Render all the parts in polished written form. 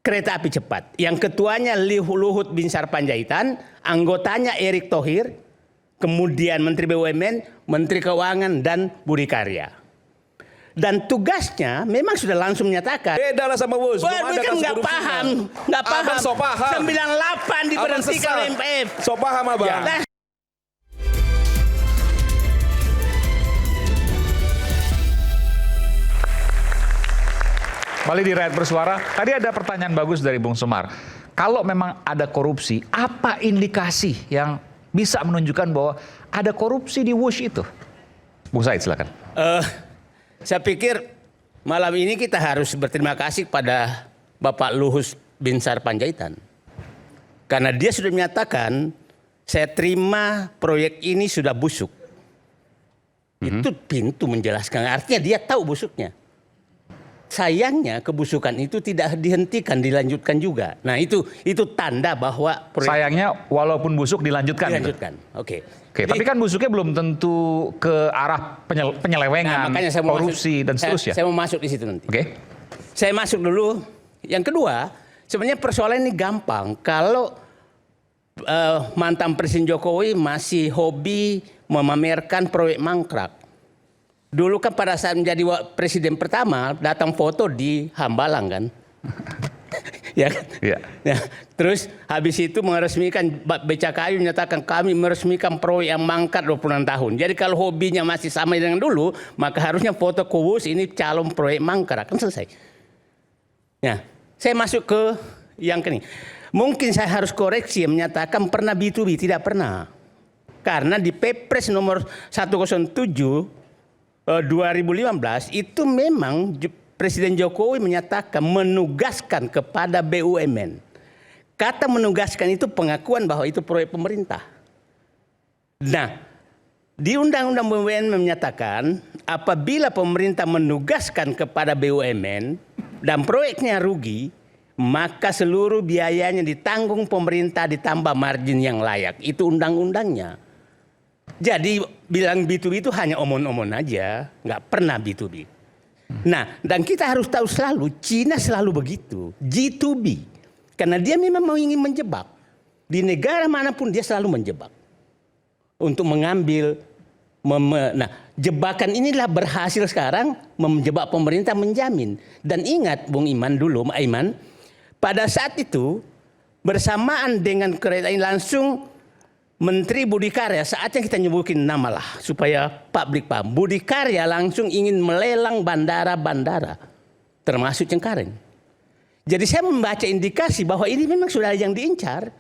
kereta api cepat. Yang ketuanya Luhut Binsar Panjaitan, anggotanya Erick Thohir, kemudian Menteri BUMN, Menteri Keuangan, dan Budi Karya. Dan tugasnya memang sudah langsung menyatakan. Beda lah sama Bos. Kan nggak paham, nggak paham. So paham. 98 diberhentikan oleh MPF. So paham abang. Ya. Nah, Kembali di Rakyat Bersuara, tadi ada pertanyaan bagus dari Bung Semar. Kalau memang ada korupsi, apa indikasi yang bisa menunjukkan bahwa ada korupsi di Wush itu? Bung Said, silakan. Saya pikir malam ini kita harus berterima kasih kepada Bapak Luhut Binsar Panjaitan. Karena dia sudah menyatakan, saya terima proyek ini sudah busuk. Itu pintu menjelaskan, artinya dia tahu busuknya. Sayangnya kebusukan itu tidak dihentikan, dilanjutkan juga. Nah itu tanda bahwa sayangnya walaupun busuk dilanjutkan. Dilanjutkan, gitu. Oke. Tapi kan busuknya belum tentu ke arah penyelewengan, makanya saya korupsi dan seterusnya. Saya mau masuk di situ nanti. Oke. Saya masuk dulu. Yang kedua, sebenarnya persoalan ini gampang. Kalau mantan Presiden Jokowi masih hobi memamerkan proyek mangkrak. Dulu kan pada saat menjadi presiden pertama datang foto di Hambalang kan. Ya kan? Ya. Ya. Terus habis itu meresmikan BCKU menyatakan kami meresmikan proyek yang mangkrak 26 tahun. Jadi kalau hobinya masih sama dengan dulu, maka harusnya foto Wush ini calon proyek mangkrak kan selesai. Ya, saya masuk ke yang ini. Mungkin saya harus koreksi menyatakan pernah B2B, tidak pernah. Karena di Perpres nomor 107 2015 itu memang Presiden Jokowi menyatakan menugaskan kepada BUMN. Kata menugaskan itu pengakuan bahwa itu proyek pemerintah. Nah, di Undang-Undang BUMN menyatakan apabila pemerintah menugaskan kepada BUMN dan proyeknya rugi, maka seluruh biayanya ditanggung pemerintah ditambah margin yang layak. Itu undang-undangnya. Jadi bilang B2B itu hanya omong-omong aja, nggak pernah B2B. Nah, dan kita harus tahu selalu, Cina selalu begitu, G2B. Karena dia memang mau ingin menjebak. Di negara manapun dia selalu menjebak. Untuk mengambil, nah jebakan inilah berhasil sekarang menjebak pemerintah menjamin. Dan ingat Bung Iman dulu, Iman, pada saat itu bersamaan dengan kereta ini langsung Menteri Budi Karya, saatnya kita nyebutin nama lah supaya publik paham. Budi Karya langsung ingin melelang bandara-bandara, termasuk Cengkareng. Jadi saya membaca indikasi bahwa ini memang sudah yang diincar.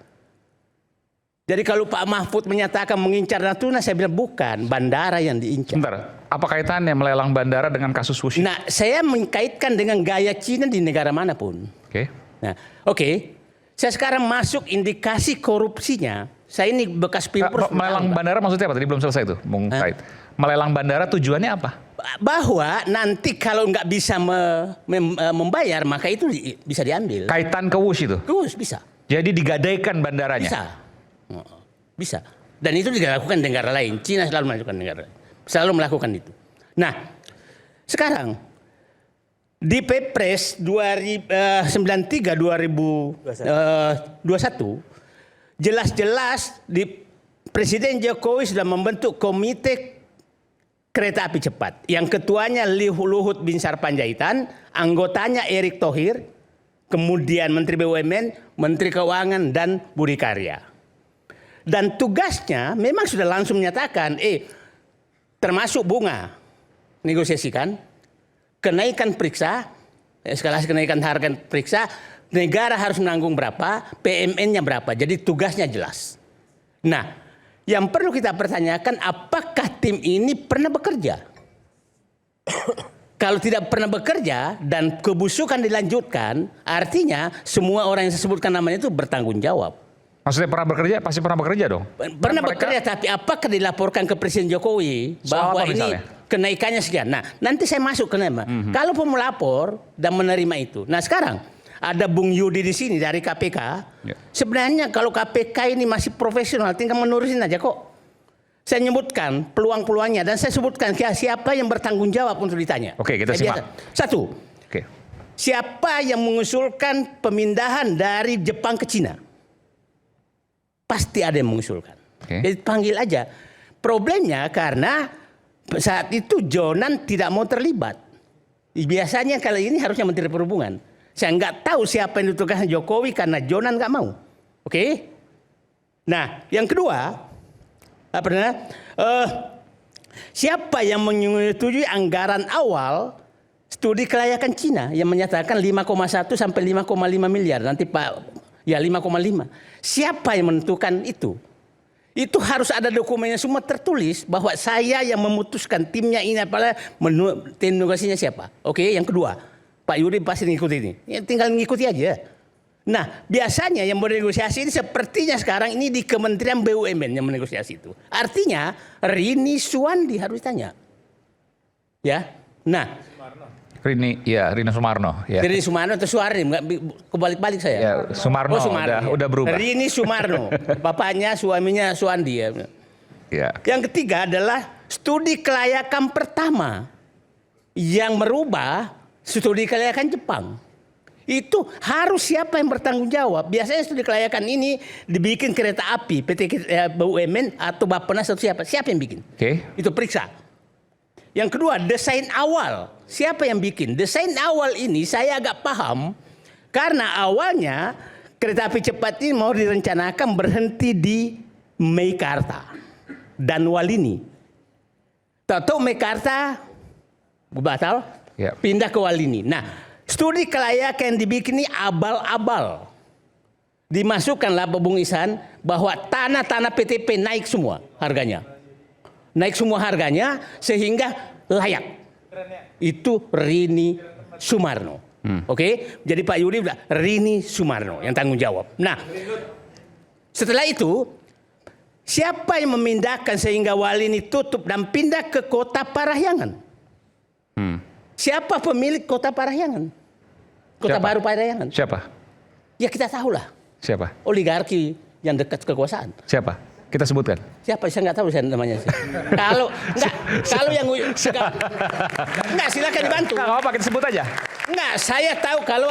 Jadi kalau Pak Mahfud menyatakan mengincar Natuna, saya bilang bukan, bandara yang diincar. Sebentar, apa kaitannya melelang bandara dengan kasus Wush? Nah, saya mengkaitkan dengan gaya Cina di negara manapun. Oke. Nah, oke. Saya sekarang masuk indikasi korupsinya. Saya ini bekas pilpres. Melelang bandara maksudnya apa? Tadi belum selesai itu, Bung Said. Melelang bandara tujuannya apa? Bahwa nanti kalau nggak bisa membayar, maka itu bisa diambil. Kaitan ke Wush itu? Ke Wush bisa. Jadi digadaikan bandaranya? Bisa. Bisa. Dan itu dilakukan di negara lain. Cina selalu melakukan negara lain. Selalu melakukan itu. Nah, sekarang di Perpres 93 2021 jelas-jelas di Presiden Jokowi sudah membentuk komite kereta api cepat. Yang ketuanya Luhut Binsar Panjaitan, anggotanya Erick Thohir, kemudian Menteri BUMN, Menteri Keuangan, dan Budi Karya. Dan tugasnya memang sudah langsung menyatakan, termasuk bunga, negosiasikan, kenaikan periksa, eskalasi kenaikan harga periksa, negara harus menanggung berapa, PMN-nya berapa. Jadi tugasnya jelas. Nah, yang perlu kita pertanyakan, apakah tim ini pernah bekerja? Kalau tidak pernah bekerja dan kebusukan dilanjutkan, artinya semua orang yang saya sebutkan namanya itu bertanggung jawab. Maksudnya pernah bekerja? Pasti pernah bekerja dong? Pernah bekerja, tapi apakah dilaporkan ke Presiden Jokowi bahwa ini kenaikannya sekian? Nah, nanti saya masuk ke nama. Kalau mau melapor dan menerima itu. Nah sekarang, ada Bung Yudi di sini dari KPK. Ya. Sebenarnya kalau KPK ini masih profesional, tinggal menurusin aja kok. Saya nyebutkan peluang-peluangnya dan saya sebutkan siapa yang bertanggung jawab untuk ditanya. Oke, kita simak. Satu, siapa yang mengusulkan pemindahan dari Jepang ke Cina? Pasti ada yang mengusulkan. Jadi panggil aja. Problemnya karena saat itu Jonan tidak mau terlibat. Biasanya kali ini harusnya Menteri Perhubungan. Saya nggak tahu siapa yang ditugaskan Jokowi karena Jonan nggak mau. Oke? Nah, yang kedua, siapa yang menyetujui anggaran awal studi kelayakan Cina yang menyatakan 5,1 sampai 5,5 miliar nanti ya 5,5. Siapa yang menentukan itu? Itu harus ada dokumennya semua tertulis bahwa saya yang memutuskan timnya ini apalah tim negosiasinya siapa. Oke, yang kedua, Pak Yudi pasti ngikuti ini. Ya, tinggal ngikuti aja. Nah, biasanya yang bernegosiasi ini sepertinya sekarang ini di Kementerian BUMN yang menegosiasi itu. Artinya Rini Suwandi harus ditanya. Ya. Nah, Rini Sumarno. Ya. Rini Sumarno atau Suwardi, kebalik-balik saya. Ya, Sumarno, Sumarno udah berubah. Rini Sumarno, bapaknya suaminya Suwandi ya. Ya. Yang ketiga adalah studi kelayakan pertama yang merubah studi kelayakan Jepang. Itu harus siapa yang bertanggung jawab. Biasanya studi kelayakan ini dibikin kereta api, PT BUMN atau Bappenas atau siapa yang bikin. Itu periksa. Yang kedua, desain awal. Siapa yang bikin? Desain awal ini saya agak paham. Karena awalnya kereta api cepat ini mau direncanakan berhenti di Meikarta dan Walini. Tahu Meikarta batal, pindah ke Walini. Nah, studi kelayakan yang dibikin ini abal-abal. Dimasukkanlah Bung Ihsan bahwa tanah-tanah PTP naik semua harganya. Naik semua harganya sehingga layak. Itu Rini Sumarno. Oke? Jadi Pak Yudi bilang Rini Sumarno yang tanggung jawab. Nah, setelah itu siapa yang memindahkan sehingga Walini tutup dan pindah ke Kota Parahyangan? Siapa pemilik Kota Parahyangan? Kota Baru Parahyangan. Siapa? Ya kita tahulah. Siapa? Oligarki yang dekat kekuasaan. Siapa? Kita sebutkan. Siapa? Saya nggak tahu saya namanya. Kalau yang enggak silakan dibantu. Nggak apa-apa, kita sebut aja. Enggak, saya tahu kalau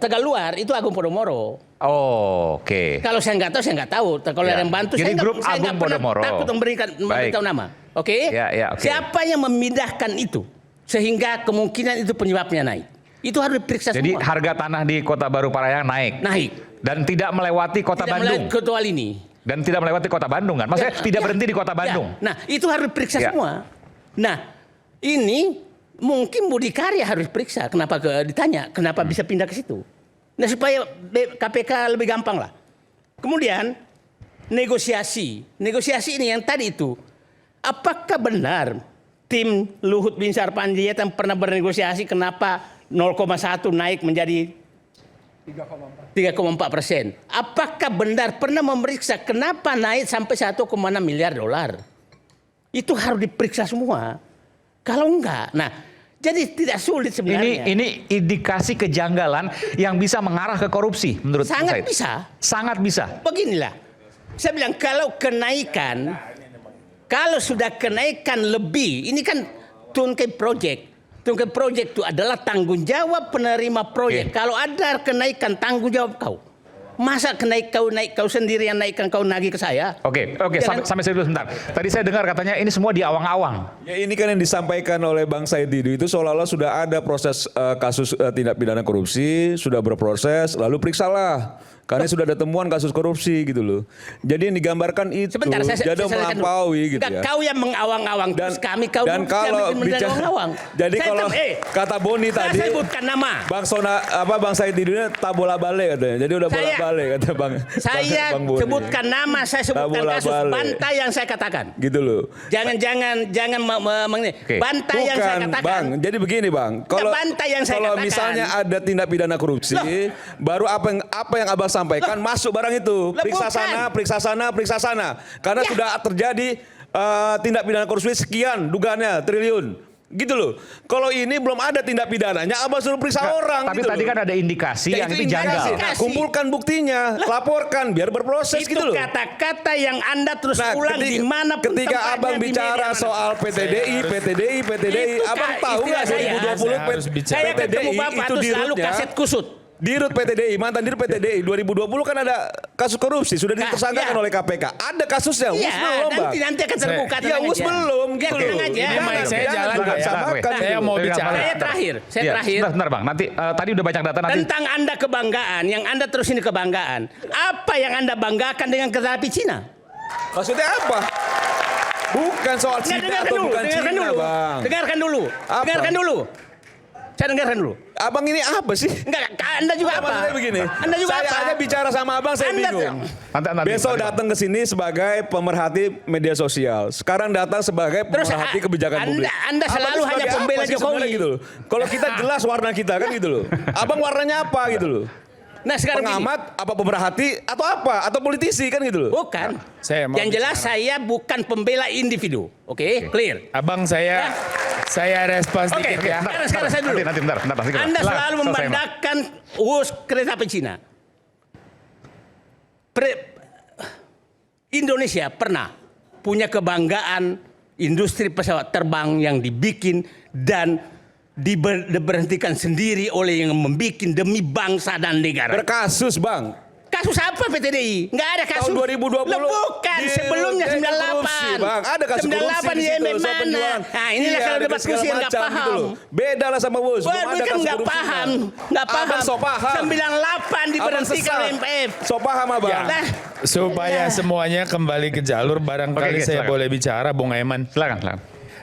Tegaluar itu Agung Podomoro. Oh, oke. Kalau saya nggak tahu, saya nggak tahu. Kalau ada yang bantu, jadi saya grup nggak Agung Podomoro. takut memberitahu nama. Oke? Ya, oke. Siapa yang memindahkan itu sehingga kemungkinan itu penyebabnya naik? Itu harus diperiksa Jadi semua. harga tanah di Kota Baru Parahyangan naik. Dan tidak melewati Kota Bandung. Ketua ini. Dan tidak melewati Kota Bandung kan? Maksudnya tidak berhenti di Kota Bandung. Nah, itu harus diperiksa semua. Nah, ini mungkin Budi Karya harus periksa. Kenapa ditanya? Kenapa bisa pindah ke situ? Nah, supaya KPK lebih gampang lah. Kemudian negosiasi. Negosiasi ini yang tadi itu. Apakah benar tim Luhut Binsar Panjaitan pernah bernegosiasi kenapa 0,1 naik menjadi 3,4%. Apakah benar pernah memeriksa kenapa naik sampai 1,6 miliar dolar? Itu harus diperiksa semua. Kalau enggak, nah jadi tidak sulit sebenarnya. Ini indikasi kejanggalan yang bisa mengarah ke korupsi menurut Sangat saya. bisa. Sangat bisa. Beginilah, saya bilang kalau sudah kenaikan lebih, ini kan tungkai project. Tungkai proyek itu adalah tanggung jawab penerima proyek. Kalau ada kenaikan tanggung jawab kau. Masa naik kau sendiri yang naikkan kau nagih ke saya? Oke, sampai saya dulu sebentar. Tadi saya dengar katanya ini semua di awang-awang. Ya ini kan yang disampaikan oleh Bang Said Didu itu seolah-olah sudah ada proses kasus tindak pidana korupsi, sudah berproses, lalu periksalah. Karena sudah ada temuan kasus korupsi gitu loh. Jadi yang digambarkan itu sebentar, jadi melampaui gitu ya. ya. Kau yang mengawang-awang terus kami dan kalau bicara, jadi kalau kata Boni tadi saya sebutkan nama. Bang Said Didu tak bola balik katanya. Jadi udah bola balik kata Bang. Saya Boni. Sebutkan nama, saya sebutkan kasus Bantai yang saya katakan. Gitu loh. Jangan Bantai yang saya katakan. Bang, jadi begini Bang. Kalau misalnya ada tindak pidana korupsi, baru apa yang Abang sampaikan masuk barang itu. Periksa sana. Karena sudah terjadi tindak pidana korupsi sekian dugaannya triliun. Gitu loh. Kalau ini belum ada tindak pidananya, abang suruh periksa orang. Tapi gitu tadi loh. kan ada indikasi Ya, yang itu indikasi. janggal. Nah, kumpulkan buktinya, laporkan biar berproses Itu gitu loh. kata-kata yang Anda terus Nah, ulang di mana ketika abang bicara soal PTDI, Itu abang Kak, tahu nggak istilah saya. 2020 Saya harus bicara. saya ketemu PTDI Bapak itu tuh selalu dirutnya. kaset kusut. Dirut PTDI, mantan Dirut PTDI 2020 kan ada kasus korupsi sudah ditersangkakan ya. oleh KPK. Ada kasusnya, Iya, belum Bang. nanti akan terbuka. Ya tenang us aja. belum Ya, gitu tenang loh. aja. Ini mic saya Jangan jalan nggak ya? samakan Saya gitu mau loh. bicara. Saya terakhir. Iya, Sebentar Bang, nanti tadi udah banyak data nanti. Tentang Anda kebanggaan, yang Anda terus ini kebanggaan. Apa yang Anda banggakan dengan kereta api Cina? Maksudnya apa? Bukan soal Nggak, Cina atau bukan Cina, Bang. Dengarkan dulu. Apa? Dengarkan dulu. Saya dengarkan dulu. Abang ini apa sih? Enggak, Anda juga apa? Maksudnya begini. Anda juga saya apa? hanya bicara sama abang, saya Anda bingung. Nanti, Besok Bang. datang ke sini sebagai pemerhati media sosial. Sekarang datang sebagai Terus, pemerhati kebijakan publik. Anda Abang selalu sebagai hanya apa pembela sih Jokowi. sebenarnya gitu loh. Kalau kita jelas warna kita kan gitu loh. Abang warnanya apa gitu loh. Nah, sekarang gini. Pengamat, apa pemerhati, atau apa? Atau politisi kan gitu loh. Bukan. Saya mau Yang jelas saya bukan pembela individu. Oke, clear. Abang saya respon sedikit ya. Sekarang saya dulu. Nanti, bentar. Anda selalu membandakkan kereta api Cina. Indonesia pernah punya kebanggaan industri pesawat terbang yang dibikin dan diberhentikan sendiri oleh yang membuat demi bangsa dan negara. Berkasus bang. Kasus apa PTDI? Nggak ada kasus. Tahun 2020. Loh, bukan, sebelumnya 98. Korupsi, bang. Ada kasus 98 korupsi di di situ, IMF soal mana? penjualan. Nah, inilah Iya, kalau ada debat segala kusir nggak macam paham. gitu loh. Beda lah sama Wus. Wah, Belum ada bukan kasus nggak korupsi, paham. Bang. Nggak paham. Abang so paham. 98 diberhentikan Abang oleh sesat. MPF. So paham abang. Nah, Supaya semuanya kembali ke jalur, barangkali Oke, saya silakan. boleh bicara, Bung Aiman. Silakan.